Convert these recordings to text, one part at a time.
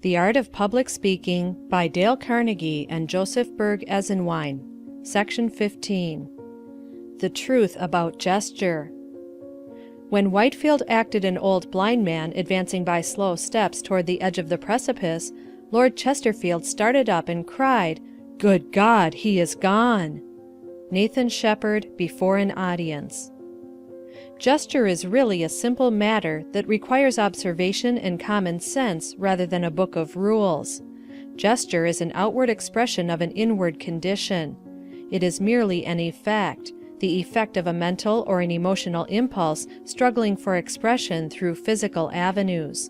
The Art of Public Speaking by Dale Carnegie and Joseph Berg Esenwein. Section 15. The Truth About Gesture. When Whitefield acted an old blind man advancing by slow steps toward the edge of the precipice, Lord Chesterfield started up and cried, "Good God, he is gone!" Nathan Sheppard, Before an Audience. Gesture is really a simple matter that requires observation and common sense rather than a book of rules. Gesture is an outward expression of an inward condition. It is merely an effect, the effect of a mental or an emotional impulse struggling for expression through physical avenues.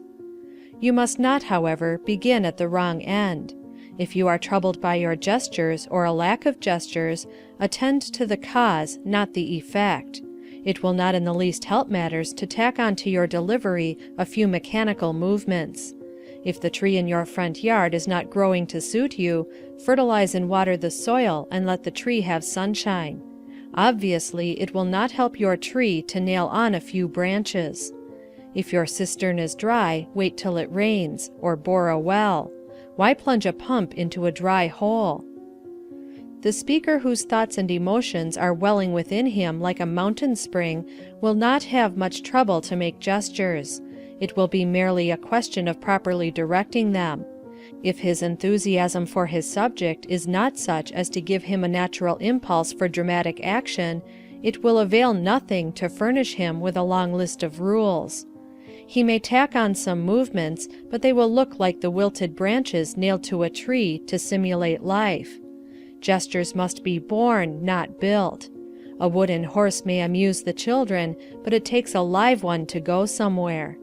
You must not, however, begin at the wrong end. If you are troubled by your gestures or a lack of gestures, attend to the cause, not the effect. It will not in the least help matters to tack on to your delivery a few mechanical movements. If the tree in your front yard is not growing to suit you, fertilize and water the soil and let the tree have sunshine. Obviously, it will not help your tree to nail on a few branches. If your cistern is dry, wait till it rains, or bore a well. Why plunge a pump into a dry hole? The speaker whose thoughts and emotions are welling within him like a mountain spring will not have much trouble to make gestures. It will be merely a question of properly directing them. If his enthusiasm for his subject is not such as to give him a natural impulse for dramatic action, it will avail nothing to furnish him with a long list of rules. He may tack on some movements, but they will look like the wilted branches nailed to a tree to simulate life. Gestures must be born, not built. A wooden horse may amuse the children, but it takes a live one to go somewhere.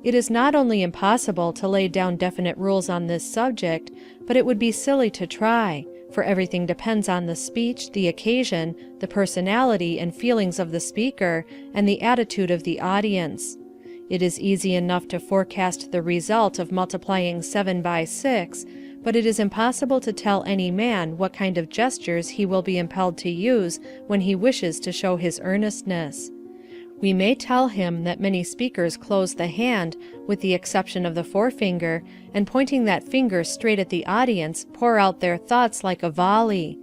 It is not only impossible to lay down definite rules on this subject, but it would be silly to try, for everything depends on the speech, the occasion, the personality and feelings of the speaker, and the attitude of the audience. It is easy enough to forecast the result of multiplying 7 by 6, but it is impossible to tell any man what kind of gestures he will be impelled to use when he wishes to show his earnestness. We may tell him that many speakers close the hand, with the exception of the forefinger, and pointing that finger straight at the audience pour out their thoughts like a volley,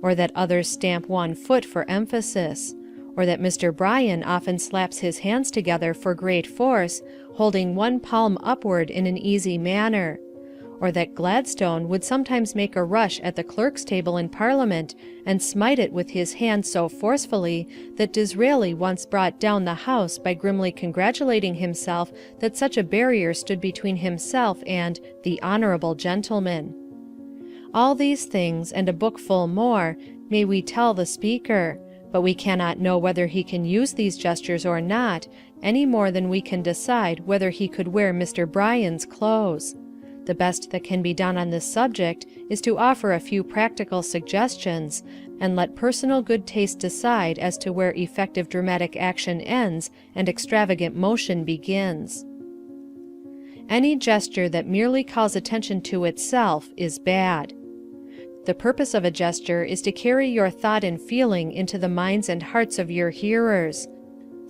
or that others stamp one foot for emphasis, or that Mr. Bryan often slaps his hands together for great force, holding one palm upward in an easy manner, or that Gladstone would sometimes make a rush at the clerk's table in Parliament and smite it with his hand so forcefully that Disraeli once brought down the House by grimly congratulating himself that such a barrier stood between himself and "the honourable gentleman." All these things, and a bookful more, may we tell the speaker, but we cannot know whether he can use these gestures or not, any more than we can decide whether he could wear Mr. Bryan's clothes. The best that can be done on this subject is to offer a few practical suggestions, and let personal good taste decide as to where effective dramatic action ends and extravagant motion begins. Any gesture that merely calls attention to itself is bad. The purpose of a gesture is to carry your thought and feeling into the minds and hearts of your hearers.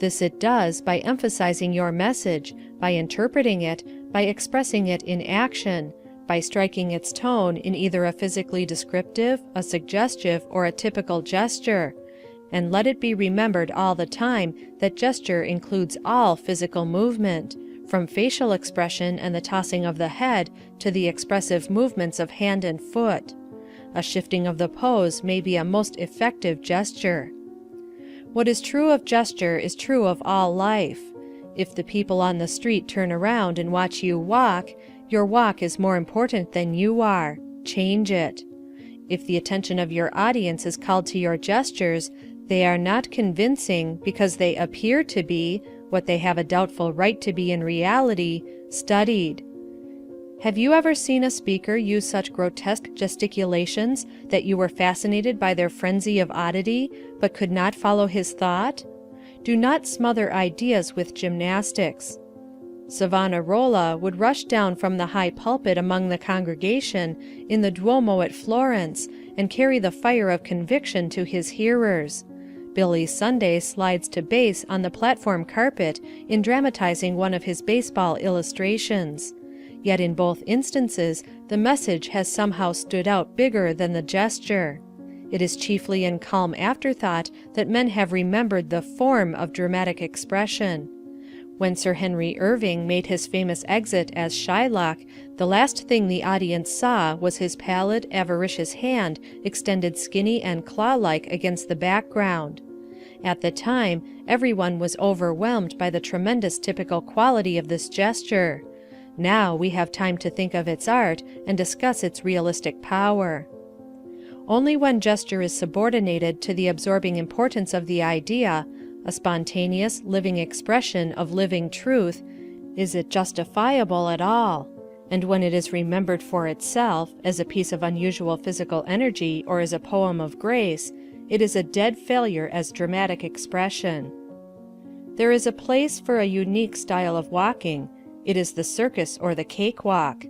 This it does by emphasizing your message, by interpreting it, by expressing it in action, by striking its tone in either a physically descriptive, a suggestive, or a typical gesture. And let it be remembered all the time that gesture includes all physical movement, from facial expression and the tossing of the head to the expressive movements of hand and foot. A shifting of the pose may be a most effective gesture. What is true of gesture is true of all life. If the people on the street turn around and watch you walk, your walk is more important than you are. Change it. If the attention of your audience is called to your gestures, they are not convincing because they appear to be, what they have a doubtful right to be in reality, studied. Have you ever seen a speaker use such grotesque gesticulations that you were fascinated by their frenzy of oddity, but could not follow his thought? Do not smother ideas with gymnastics. Savonarola would rush down from the high pulpit among the congregation in the Duomo at Florence and carry the fire of conviction to his hearers. Billy Sunday slides to base on the platform carpet in dramatizing one of his baseball illustrations. Yet in both instances, the message has somehow stood out bigger than the gesture. It is chiefly in calm afterthought that men have remembered the form of dramatic expression. When Sir Henry Irving made his famous exit as Shylock, the last thing the audience saw was his pallid, avaricious hand extended skinny and claw-like against the background. At the time, everyone was overwhelmed by the tremendous typical quality of this gesture. Now we have time to think of its art and discuss its realistic power. Only when gesture is subordinated to the absorbing importance of the idea, a spontaneous, living expression of living truth, is it justifiable at all, and when it is remembered for itself, as a piece of unusual physical energy or as a poem of grace, it is a dead failure as dramatic expression. There is a place for a unique style of walking. It is the circus or the cakewalk.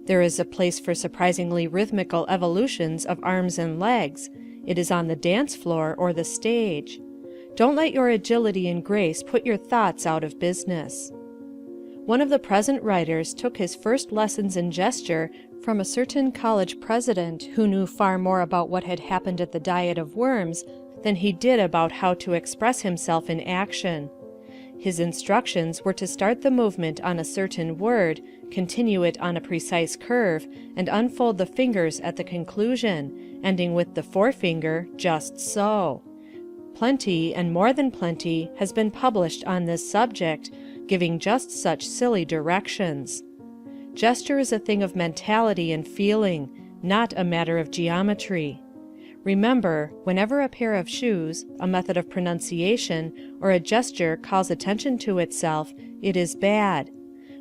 There is a place for surprisingly rhythmical evolutions of arms and legs. It is on the dance floor or the stage. Don't let your agility and grace put your thoughts out of business. One of the present writers took his first lessons in gesture from a certain college president who knew far more about what had happened at the Diet of Worms than he did about how to express himself in action. His instructions were to start the movement on a certain word, continue it on a precise curve, and unfold the fingers at the conclusion, ending with the forefinger, just so. Plenty, and more than plenty, has been published on this subject, giving just such silly directions. Gesture is a thing of mentality and feeling, not a matter of geometry. Remember, whenever a pair of shoes, a method of pronunciation, or a gesture calls attention to itself, it is bad.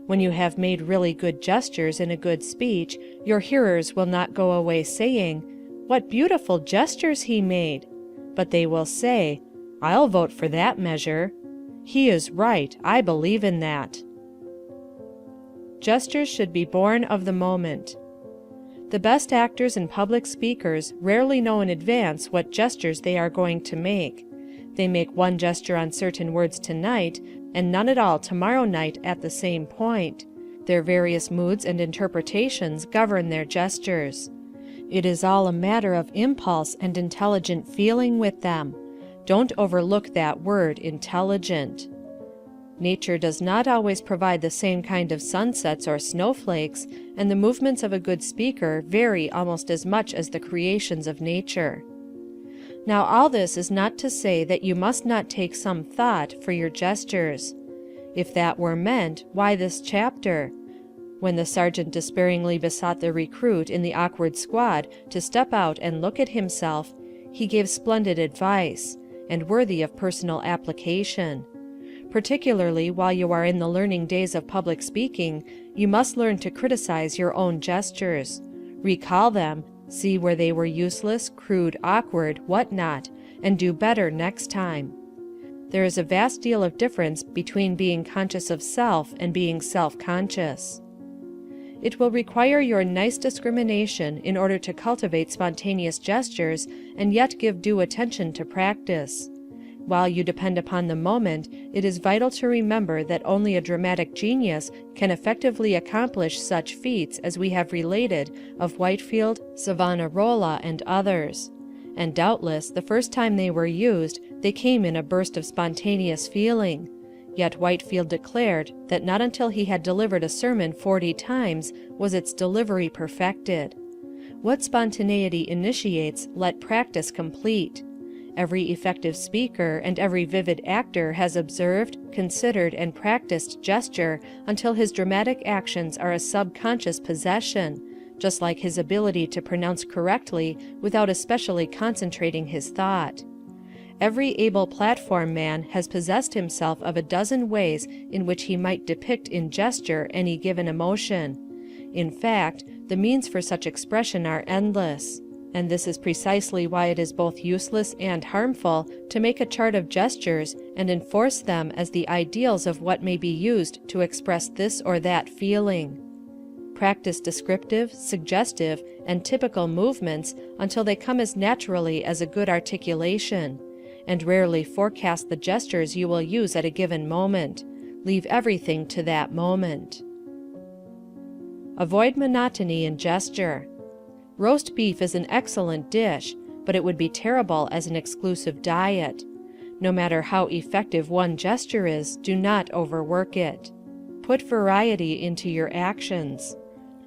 When you have made really good gestures in a good speech, your hearers will not go away saying, "What beautiful gestures he made!" But they will say, "I'll vote for that measure. He is right, I believe in that." Gestures should be born of the moment. The best actors and public speakers rarely know in advance what gestures they are going to make. They make one gesture on certain words tonight, and none at all tomorrow night at the same point. Their various moods and interpretations govern their gestures. It is all a matter of impulse and intelligent feeling with them. Don't overlook that word, intelligent. Nature does not always provide the same kind of sunsets or snowflakes, and the movements of a good speaker vary almost as much as the creations of nature. Now all this is not to say that you must not take some thought for your gestures. If that were meant, why this chapter? When the sergeant despairingly besought the recruit in the awkward squad to step out and look at himself, he gave splendid advice, and worthy of personal application. Particularly while you are in the learning days of public speaking, you must learn to criticize your own gestures. Recall them, see where they were useless, crude, awkward, what not, and do better next time. There is a vast deal of difference between being conscious of self and being self-conscious. It will require your nice discrimination in order to cultivate spontaneous gestures and yet give due attention to practice. While you depend upon the moment, it is vital to remember that only a dramatic genius can effectively accomplish such feats as we have related of Whitefield, Savonarola, and others. And doubtless, the first time they were used, they came in a burst of spontaneous feeling. Yet Whitefield declared that not until he had delivered a sermon 40 times was its delivery perfected. What spontaneity initiates, let practice complete. Every effective speaker and every vivid actor has observed, considered, and practiced gesture until his dramatic actions are a subconscious possession, just like his ability to pronounce correctly without especially concentrating his thought. Every able platform man has possessed himself of a dozen ways in which he might depict in gesture any given emotion. In fact, the means for such expression are endless. And this is precisely why it is both useless and harmful to make a chart of gestures and enforce them as the ideals of what may be used to express this or that feeling. Practice descriptive, suggestive, and typical movements until they come as naturally as a good articulation, and rarely forecast the gestures you will use at a given moment. Leave everything to that moment. Avoid monotony in gesture. Roast beef is an excellent dish, but it would be terrible as an exclusive diet. No matter how effective one gesture is, do not overwork it. Put variety into your actions.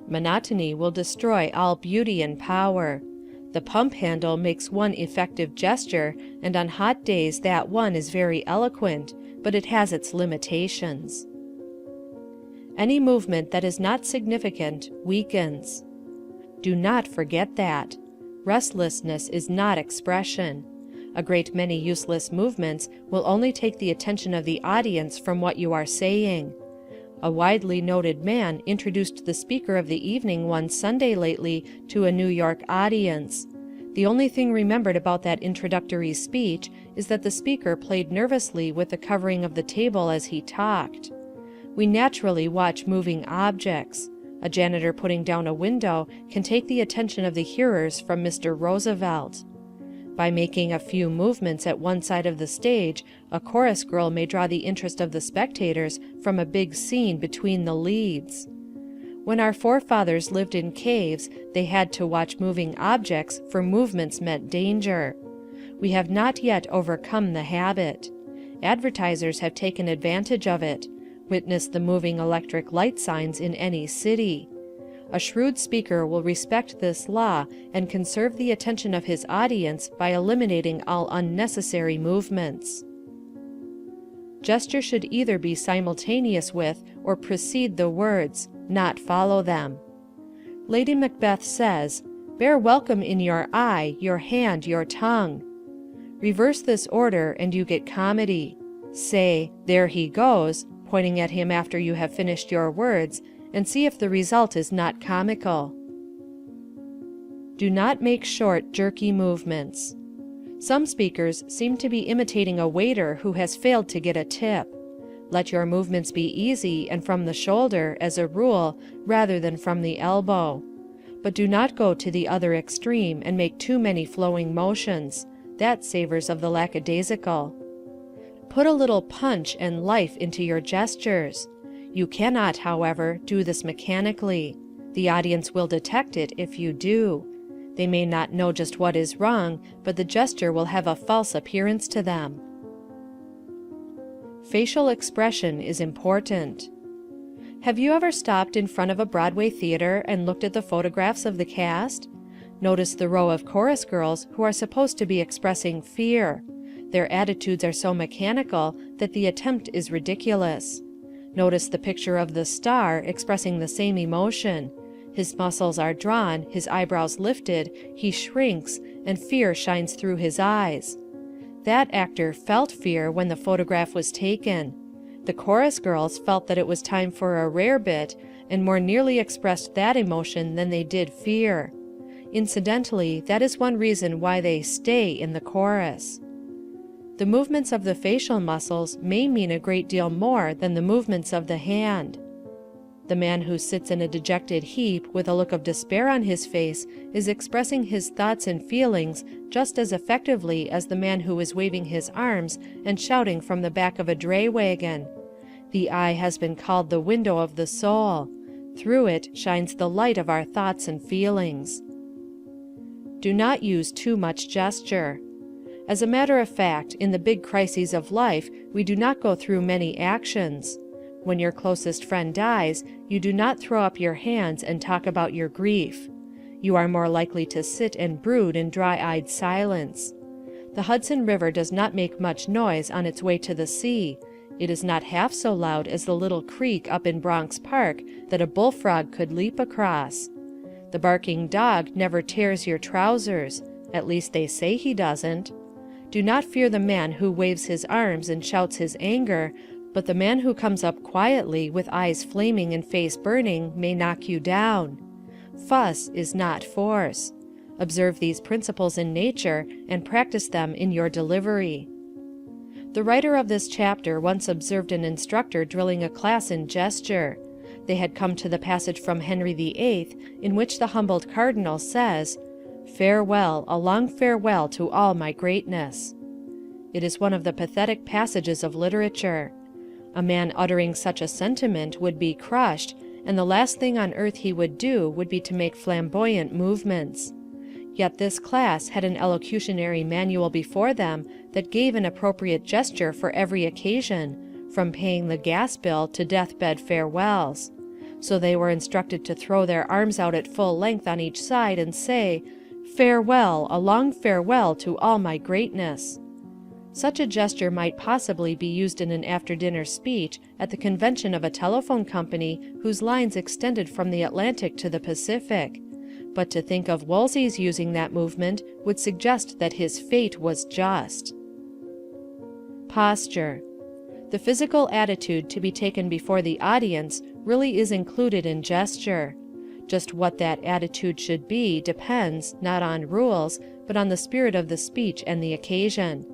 Monotony will destroy all beauty and power. The pump handle makes one effective gesture, and on hot days that one is very eloquent, but it has its limitations. Any movement that is not significant weakens. Do not forget that. Restlessness is not expression. A great many useless movements will only take the attention of the audience from what you are saying. A widely noted man introduced the speaker of the evening one Sunday lately to a New York audience. The only thing remembered about that introductory speech is that the speaker played nervously with the covering of the table as he talked. We naturally watch moving objects. A janitor putting down a window can take the attention of the hearers from Mr. Roosevelt. By making a few movements at one side of the stage, a chorus girl may draw the interest of the spectators from a big scene between the leads. When our forefathers lived in caves, they had to watch moving objects, for movements meant danger. We have not yet overcome the habit. Advertisers have taken advantage of it. Witness the moving electric light signs in any city. A shrewd speaker will respect this law and conserve the attention of his audience by eliminating all unnecessary movements. Gesture should either be simultaneous with or precede the words, not follow them. Lady Macbeth says, "Bear welcome in your eye, your hand, your tongue." Reverse this order and you get comedy. Say, "There he goes," pointing at him after you have finished your words, and see if the result is not comical. Do not make short, jerky movements. Some speakers seem to be imitating a waiter who has failed to get a tip. Let your movements be easy and from the shoulder, as a rule, rather than from the elbow. But do not go to the other extreme and make too many flowing motions. That savors of the lackadaisical. Put a little punch and life into your gestures. You cannot, however, do this mechanically. The audience will detect it if you do. They may not know just what is wrong, but the gesture will have a false appearance to them. Facial expression is important. Have you ever stopped in front of a Broadway theater and looked at the photographs of the cast? Notice the row of chorus girls who are supposed to be expressing fear. Their attitudes are so mechanical that the attempt is ridiculous. Notice the picture of the star expressing the same emotion. His muscles are drawn, his eyebrows lifted, he shrinks, and fear shines through his eyes. That actor felt fear when the photograph was taken. The chorus girls felt that it was time for a rare bit, and more nearly expressed that emotion than they did fear. Incidentally, that is one reason why they stay in the chorus. The movements of the facial muscles may mean a great deal more than the movements of the hand. The man who sits in a dejected heap with a look of despair on his face is expressing his thoughts and feelings just as effectively as the man who is waving his arms and shouting from the back of a dray wagon. The eye has been called the window of the soul. Through it shines the light of our thoughts and feelings. Do not use too much gesture. As a matter of fact, in the big crises of life, we do not go through many actions. When your closest friend dies, you do not throw up your hands and talk about your grief. You are more likely to sit and brood in dry-eyed silence. The Hudson River does not make much noise on its way to the sea. It is not half so loud as the little creek up in Bronx Park that a bullfrog could leap across. The barking dog never tears your trousers. At least they say he doesn't. Do not fear the man who waves his arms and shouts his anger, but the man who comes up quietly with eyes flaming and face burning may knock you down. Fuss is not force. Observe these principles in nature and practice them in your delivery. The writer of this chapter once observed an instructor drilling a class in gesture. They had come to the passage from Henry VIII in which the humbled cardinal says, "Farewell, a long farewell to all my greatness." It is one of the pathetic passages of literature. A man uttering such a sentiment would be crushed, and the last thing on earth he would do would be to make flamboyant movements. Yet this class had an elocutionary manual before them that gave an appropriate gesture for every occasion, from paying the gas bill to deathbed farewells. So they were instructed to throw their arms out at full length on each side and say, "Farewell, a long farewell to all my greatness." Such a gesture might possibly be used in an after-dinner speech at the convention of a telephone company whose lines extended from the Atlantic to the Pacific, but to think of Wolsey's using that movement would suggest that his fate was just. Posture. The physical attitude to be taken before the audience really is included in gesture. Just what that attitude should be depends, not on rules, but on the spirit of the speech and the occasion.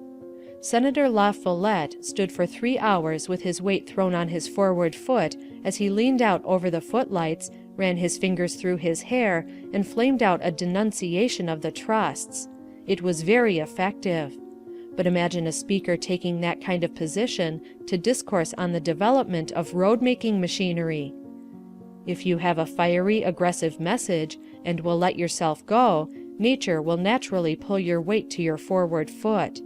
Senator La Follette stood for 3 hours with his weight thrown on his forward foot as he leaned out over the footlights, ran his fingers through his hair, and flamed out a denunciation of the trusts. It was very effective. But imagine a speaker taking that kind of position to discourse on the development of road-making machinery. If you have a fiery, aggressive message and will let yourself go, nature will naturally pull your weight to your forward foot.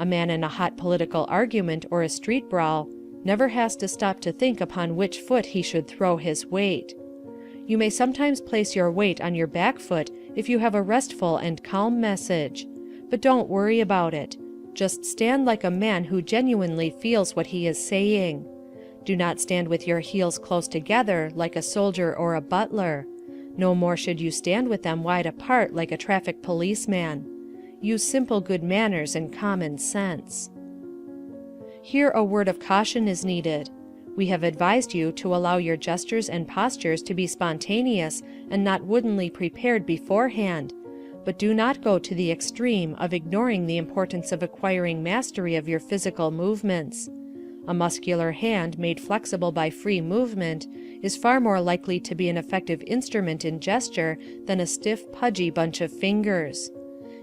A man in a hot political argument or a street brawl never has to stop to think upon which foot he should throw his weight. You may sometimes place your weight on your back foot if you have a restful and calm message. But don't worry about it. Just stand like a man who genuinely feels what he is saying. Do not stand with your heels close together like a soldier or a butler. No more should you stand with them wide apart like a traffic policeman. Use simple good manners and common sense. Here a word of caution is needed. We have advised you to allow your gestures and postures to be spontaneous and not woodenly prepared beforehand, but do not go to the extreme of ignoring the importance of acquiring mastery of your physical movements. A muscular hand made flexible by free movement is far more likely to be an effective instrument in gesture than a stiff, pudgy bunch of fingers.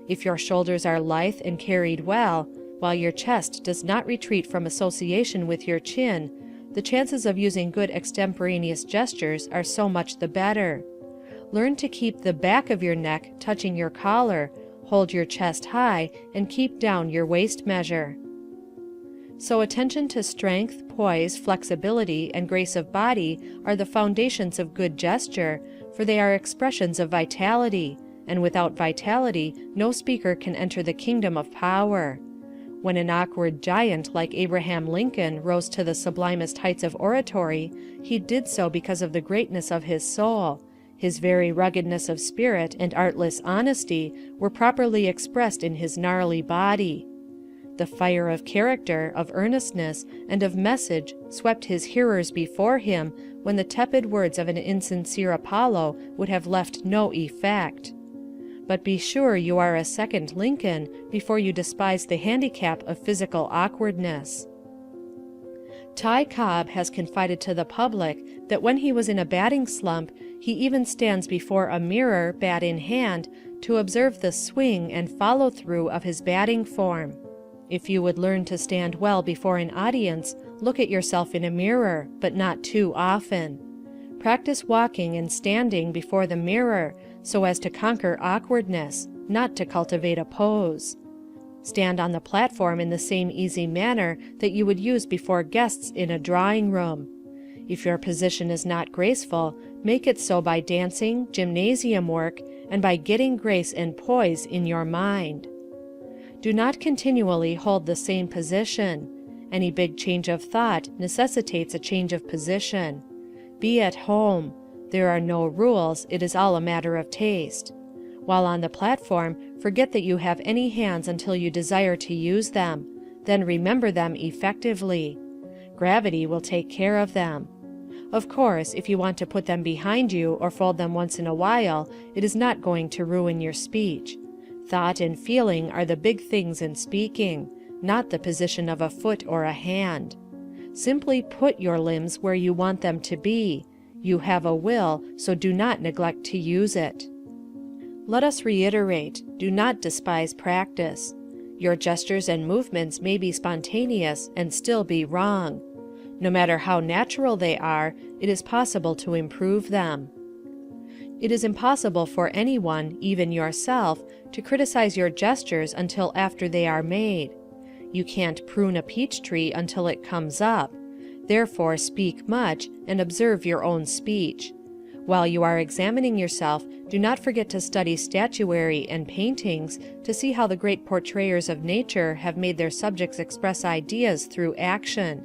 If your shoulders are lithe and carried well, while your chest does not retreat from association with your chin, the chances of using good extemporaneous gestures are so much the better. Learn to keep the back of your neck touching your collar, hold your chest high, and keep down your waist measure. So attention to strength, poise, flexibility, and grace of body are the foundations of good gesture, for they are expressions of vitality, and without vitality no speaker can enter the kingdom of power. When an awkward giant like Abraham Lincoln rose to the sublimest heights of oratory, he did so because of the greatness of his soul. His very ruggedness of spirit and artless honesty were properly expressed in his gnarly body. The fire of character, of earnestness, and of message swept his hearers before him when the tepid words of an insincere Apollo would have left no effect. But be sure you are a second Lincoln before you despise the handicap of physical awkwardness. Ty Cobb has confided to the public that when he was in a batting slump, he even stands before a mirror, bat in hand, to observe the swing and follow-through of his batting form. If you would learn to stand well before an audience, look at yourself in a mirror, but not too often. Practice walking and standing before the mirror so as to conquer awkwardness, not to cultivate a pose. Stand on the platform in the same easy manner that you would use before guests in a drawing room. If your position is not graceful, make it so by dancing, gymnasium work, and by getting grace and poise in your mind. Do not continually hold the same position. Any big change of thought necessitates a change of position. Be at home. There are no rules, it is all a matter of taste. While on the platform, forget that you have any hands until you desire to use them. Then remember them effectively. Gravity will take care of them. Of course, if you want to put them behind you or fold them once in a while, it is not going to ruin your speech. Thought and feeling are the big things in speaking, not the position of a foot or a hand. Simply put your limbs where you want them to be. You have a will, so do not neglect to use it. Let us reiterate, do not despise practice. Your gestures and movements may be spontaneous and still be wrong. No matter how natural they are, it is possible to improve them. It is impossible for anyone, even yourself, to criticize your gestures until after they are made. You can't prune a peach tree until it comes up. Therefore, speak much and observe your own speech. While you are examining yourself, do not forget to study statuary and paintings to see how the great portrayers of nature have made their subjects express ideas through action.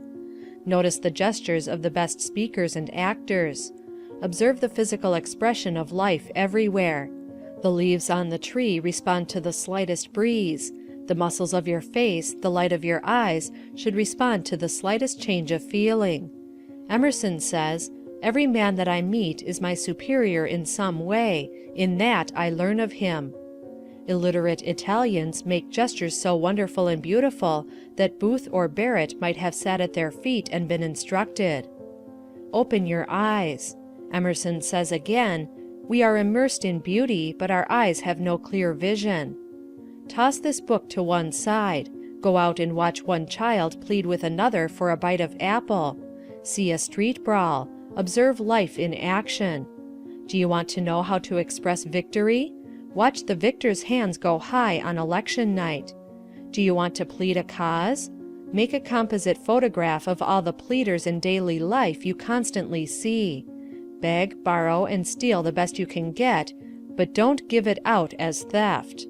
Notice the gestures of the best speakers and actors. Observe the physical expression of life everywhere. The leaves on the tree respond to the slightest breeze. The muscles of your face, the light of your eyes, should respond to the slightest change of feeling. Emerson says, "Every man that I meet is my superior in some way. In that I learn of him." Illiterate Italians make gestures so wonderful and beautiful that Booth or Barrett might have sat at their feet and been instructed. Open your eyes. Emerson says again, "We are immersed in beauty, but our eyes have no clear vision." Toss this book to one side. Go out and watch one child plead with another for a bite of apple. See a street brawl. Observe life in action. Do you want to know how to express victory? Watch the victor's hands go high on election night. Do you want to plead a cause? Make a composite photograph of all the pleaders in daily life you constantly see. Beg, borrow, and steal the best you can get, but don't give it out as theft.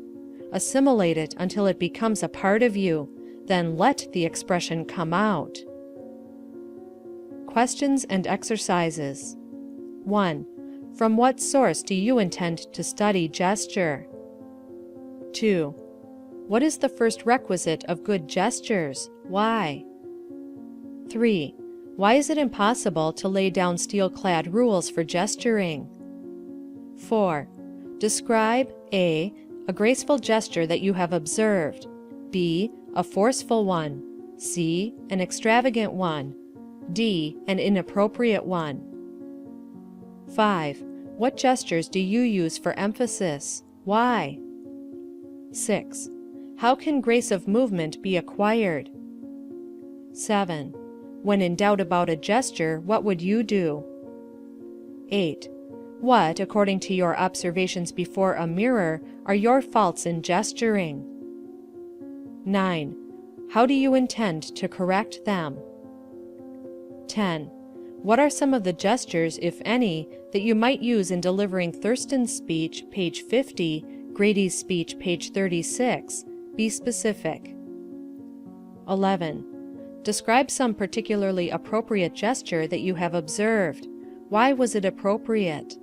Assimilate it until it becomes a part of you. Then let the expression come out. Questions and exercises. 1. From what source do you intend to study gesture? 2. What is the first requisite of good gestures? Why? 3. Why is it impossible to lay down steel-clad rules for gesturing? 4. Describe a graceful gesture that you have observed, b. a forceful one, c. an extravagant one, d. an inappropriate one. 5. What gestures do you use for emphasis? Why? 6. How can grace of movement be acquired? 7. When in doubt about a gesture, what would you do? 8. What, according to your observations before a mirror, are your faults in gesturing? 9. How do you intend to correct them? 10. What are some of the gestures, if any, that you might use in delivering Thurston's speech, page 50, Grady's speech, page 36? Be specific. 11. Describe some particularly appropriate gesture that you have observed. Why was it appropriate?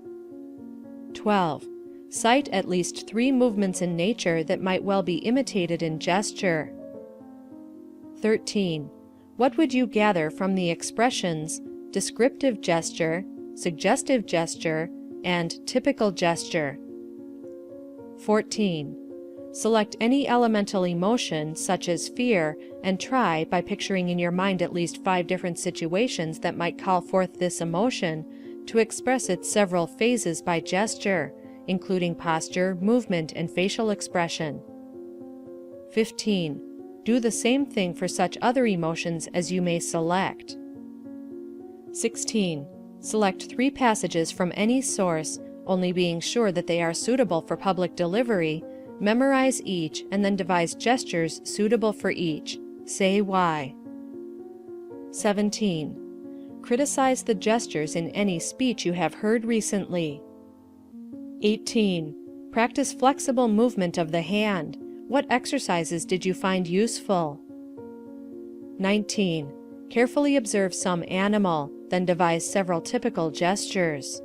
12. Cite at least 3 movements in nature that might well be imitated in gesture. 13. What would you gather from the expressions descriptive gesture, suggestive gesture, and typical gesture? 14. Select any elemental emotion, such as fear, and try, by picturing in your mind at least 5 different situations that might call forth this emotion, to express its several phases by gesture, including posture, movement, and facial expression. 15. Do the same thing for such other emotions as you may select. 16. Select 3 passages from any source, only being sure that they are suitable for public delivery. Memorize each, and then devise gestures suitable for each. Say why. 17. Criticize the gestures in any speech you have heard recently. 18. Practice flexible movement of the hand. What exercises did you find useful? 19. Carefully observe some animal, then devise several typical gestures.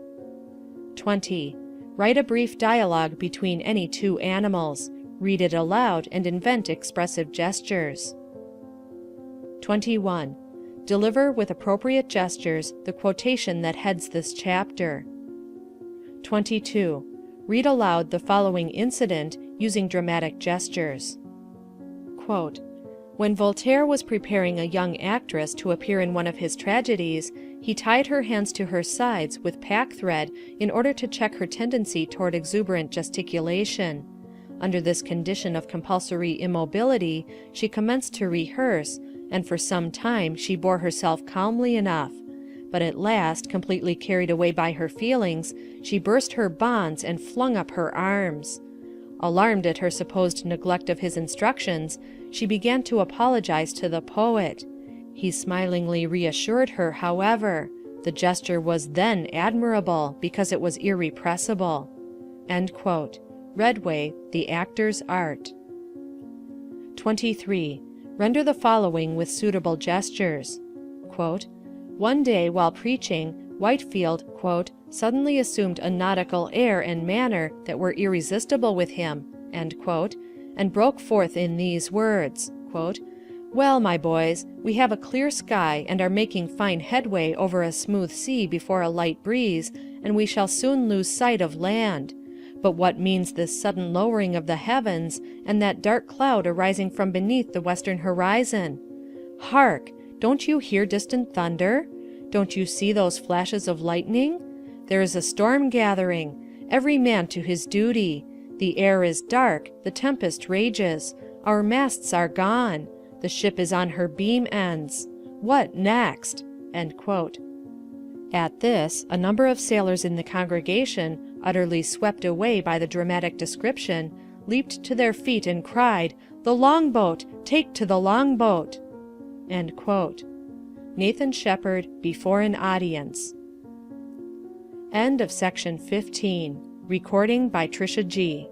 20. Write a brief dialogue between any 2 animals. Read it aloud and invent expressive gestures. 21. Deliver with appropriate gestures the quotation that heads this chapter. 22. Read aloud the following incident using dramatic gestures. Quote, "When Voltaire was preparing a young actress to appear in one of his tragedies, he tied her hands to her sides with pack-thread in order to check her tendency toward exuberant gesticulation. Under this condition of compulsory immobility, she commenced to rehearse, and for some time she bore herself calmly enough. But at last, completely carried away by her feelings, she burst her bonds and flung up her arms. Alarmed at her supposed neglect of his instructions, she began to apologize to the poet. He smilingly reassured her, however. The gesture was then admirable, because it was irrepressible. End quote. Redway, The Actor's Art. 23. Render the following with suitable gestures. Quote, One day, while preaching, Whitefield, quote, suddenly assumed a nautical air and manner that were irresistible with him, end quote, and broke forth in these words, quote, Well, my boys, we have a clear sky and are making fine headway over a smooth sea before a light breeze, and we shall soon lose sight of land. But what means this sudden lowering of the heavens, and that dark cloud arising from beneath the western horizon? Hark! Don't you hear distant thunder? Don't you see those flashes of lightning? There is a storm gathering. Every man to his duty. The air is dark, the tempest rages. Our masts are gone. The ship is on her beam ends. What next? End quote. At this, a number of sailors in the congregation, utterly swept away by the dramatic description, leaped to their feet and cried, The longboat! Take to the longboat! End quote. Nathan Shepard, Before an Audience. End of section 15. Recording by Trisha G.